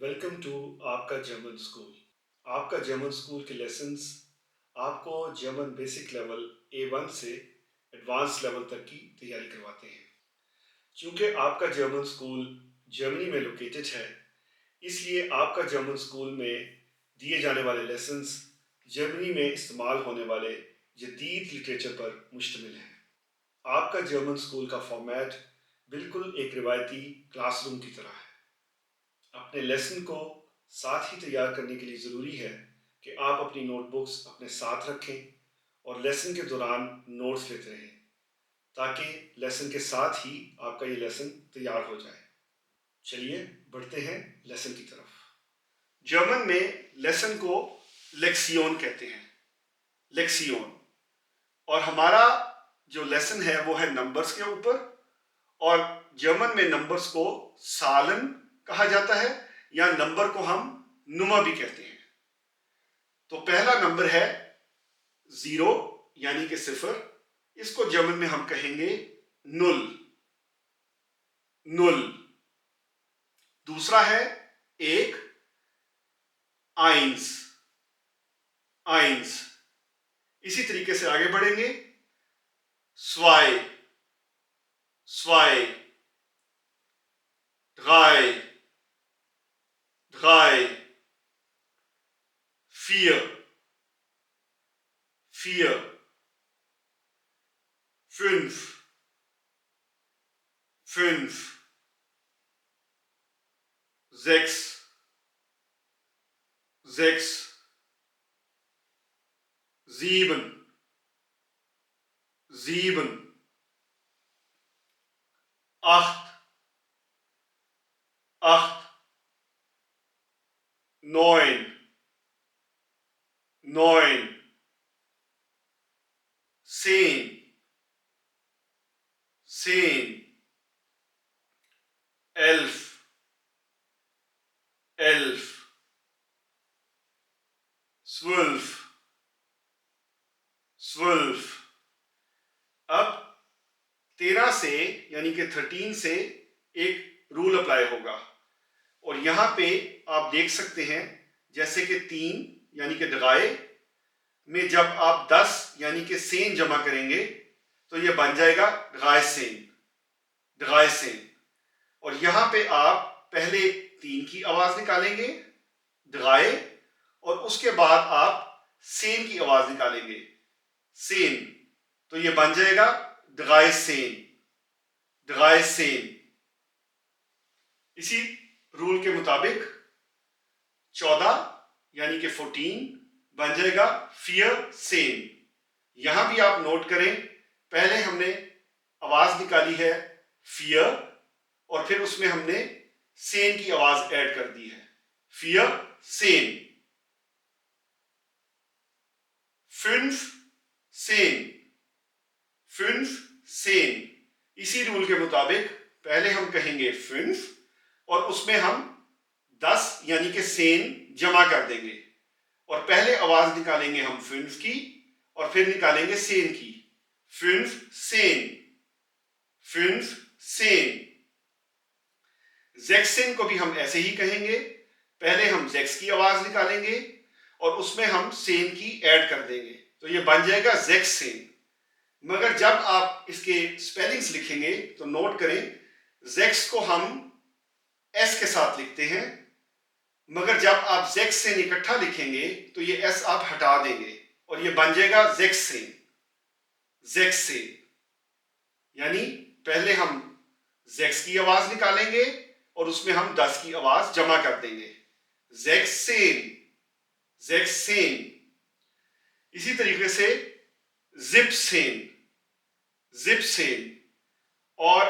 Welcome to आपका German school. आपका German school के लेसन्स आपको जर्मन बेसिक लेवल A1 से एडवांस लेवल तक की तैयारी करवाते हैं। क्योंकि आपका जर्मन स्कूल जर्मनी में लोकेटेड है, इसलिए आपका जर्मन स्कूल में दिए जाने वाले लेसन्स जर्मनी में इस्तेमाल होने वाले जदीद लिटरेचर पर मुश्तमिल हैं। आपका जर्मन स्कूल का फॉर्मेट बिल्कुल एक रिवायती क्लासरूम की तरह है। अपने लेसन को साथ ही तैयार करने के लिए ज़रूरी है कि आप अपनी नोटबुक्स अपने साथ रखें और लेसन के दौरान नोट्स लेते रहें, ताकि लेसन के साथ ही आपका ये लेसन तैयार हो जाए। चलिए बढ़ते हैं लेसन की तरफ। जर्मन में लेसन को लेक्सियोन कहते हैं, लेक्सियोन। और हमारा जो लेसन है वो है नंबर्स के ऊपर, और जर्मन में नंबर्स को सालन कहा जाता है या नंबर को हम नुमा भी कहते हैं। तो पहला नंबर है 0 यानी कि सिफर, इसको जर्मन में हम कहेंगे नुल, नुल। दूसरा है 1, आइंस, आइंस। इसी तरीके से आगे बढ़ेंगे, स्वाई, स्वाई, drei, drei, 4, 4, 5, 5, 6, 6, 7, 7, 8, 8, 9, 9, 10, 10, 11, 11, 12, 12। अब 13 से यानी कि 13 से एक रूल अप्लाई होगा, और यहां पे आप देख सकते हैं जैसे कि 3 यानी कि डगाए में जब आप 10 यानी कि सेन जमा करेंगे तो ये बन जाएगा डगाए सेन, डगाए सेन। और यहां पे आप पहले 3 की आवाज निकालेंगे डगाए, और उसके बाद आप सेन की आवाज निकालेंगे सेन, तो ये बन जाएगा डगाए सेन, डगाए सेन। इसी रूल के मुताबिक 14 यानी कि 14 बन जाएगा फियर सेन। यहां भी आप नोट करें, पहले हमने आवाज निकाली है फियर, और फिर उसमें हमने सेन की आवाज ऐड कर दी है, फियर सेन। 5 सेन, 5 सेन। इसी रूल के मुताबिक पहले हम कहेंगे 5 और उसमें हम 10 यानी कि सेन जमा कर देंगे, और पहले आवाज निकालेंगे हम 5 की और फिर निकालेंगे सेन की, 5 सेन, 5 सेन। जेक्सेन को भी हम ऐसे ही कहेंगे, पहले हम जेक्स की आवाज निकालेंगे और उसमें हम सेन की ऐड कर देंगे, तो ये बन जाएगा जेक्सेन। मगर जब आप इसके स्पेलिंग्स लिखेंगे तो नोट करें, जेक्स को हम एस के साथ लिखते हैं, मगर जब आप जेक्स से इकट्ठा लिखेंगे तो ये एस आप हटा देंगे और ये बन जाएगा जेक्सेन, जेक्सेन। यानी पहले हम जेक्स की आवाज निकालेंगे और उसमें हम 10 की आवाज जमा कर देंगे, जेक्सेन, जेक्सेन। इसी तरीके से जिप्सेन, जिप्सेन। और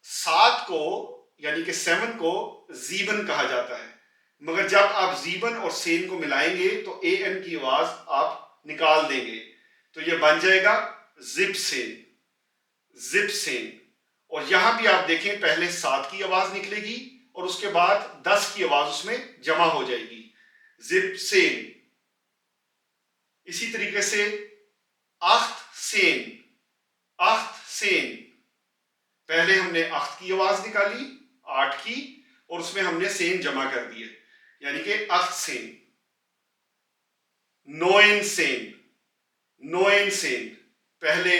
7 को यानी कि 7 को जीबन कहा जाता है, मगर जब आप जीबन और सेन को मिलाएंगे तो ए एन की आवाज आप निकाल देंगे, तो यह बन जाएगा जिप्सेन, जिप्सेन। और यहां भी आप देखें, पहले 7 की आवाज निकलेगी और उसके बाद 10 की आवाज उसमें जमा हो जाएगी, जिप्सेन। इसी तरीके से 8 सेन, 8 सेन। पहले हमने 8 की आवाज निकाली, 8 की, और उसमें हमने सेन जमा कर दिए, यानी कि 18, 19, 19, पहले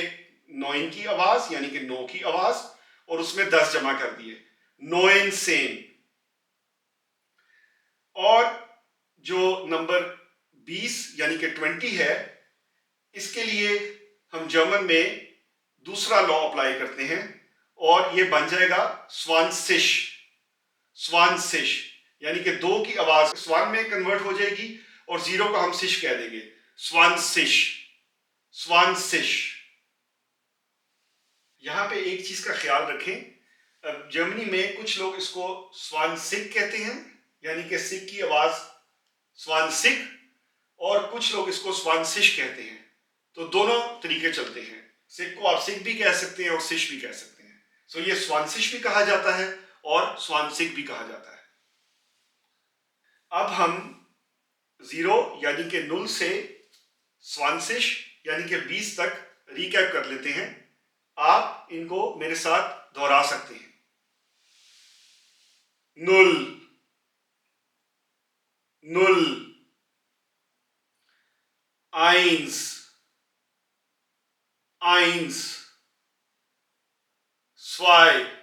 9 की आवाज यानी कि 9 की आवाज और उसमें 10 जमा कर दिए, 19। और जो नंबर 20 यानी कि 20 है, इसके लिए हम जर्मन में दूसरा लॉ अप्लाई करते हैं और ये बन जाएगा स्वानसिश, स्वानसिश, यानी कि 2 की आवाज स्वान में कन्वर्ट हो जाएगी और 0 का हम सिश कह देंगे, स्वानसिश, स्वानसिश। यहां पे एक चीज का ख्याल रखें, जर्मनी में कुछ लोग इसको स्वानसिक कहते हैं, यानी कि सिक की आवाज स्वानसिक, और कुछ लोग इसको स्वानसिश कहते हैं। तो दोनों तरीके चलते हैं, सिक को आप सिक भी कह सकते हैं और सिश भी कह सकते हैं। सो ये स्वानसिश भी कहा जाता है और स्वानसिक भी कहा जाता है। अब हम 0 यानी कि 0 से स्वानसिश यानी कि 20 तक रिकैप कर लेते हैं। आप इनको मेरे साथ दोहरा सकते हैं। 0, 0, 1, 1, 2,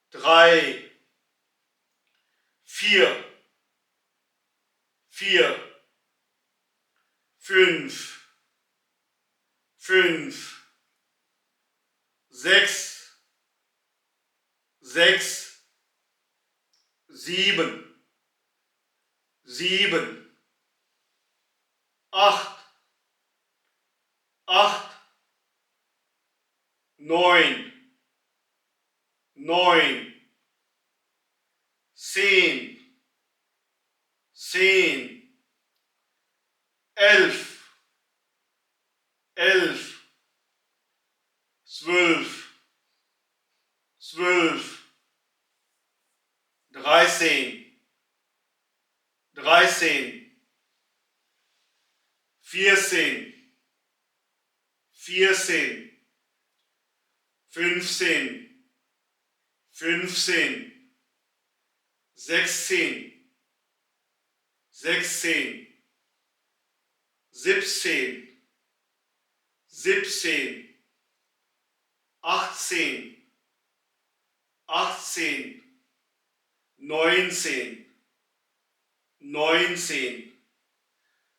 2, 3, 3, 4, 4, 5, 5, 6, 6, 7, 7, 8, 8, 9, 9, 10, 10, 11, 11, 12, 12, 13, 13, 14, 14, 15, 15, 16, 16, 17, 17, 18, 18, 19, 19,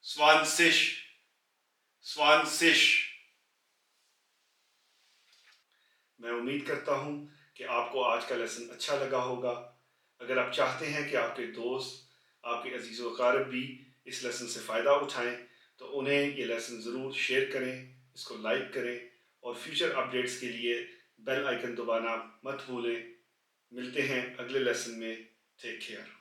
20, 20। मैं उम्मीद करता हूं कि आपको आज का लेसन अच्छा लगा होगा। अगर आप चाहते हैं कि आपके दोस्त, आपके अजीज़ व अक़ारिब भी इस लेसन से फ़ायदा उठाएं, तो उन्हें ये लेसन ज़रूर शेयर करें, इसको लाइक करें और फ्यूचर अपडेट्स के लिए बेल आइकन दबाना मत भूलें। मिलते हैं अगले लेसन में। Take care.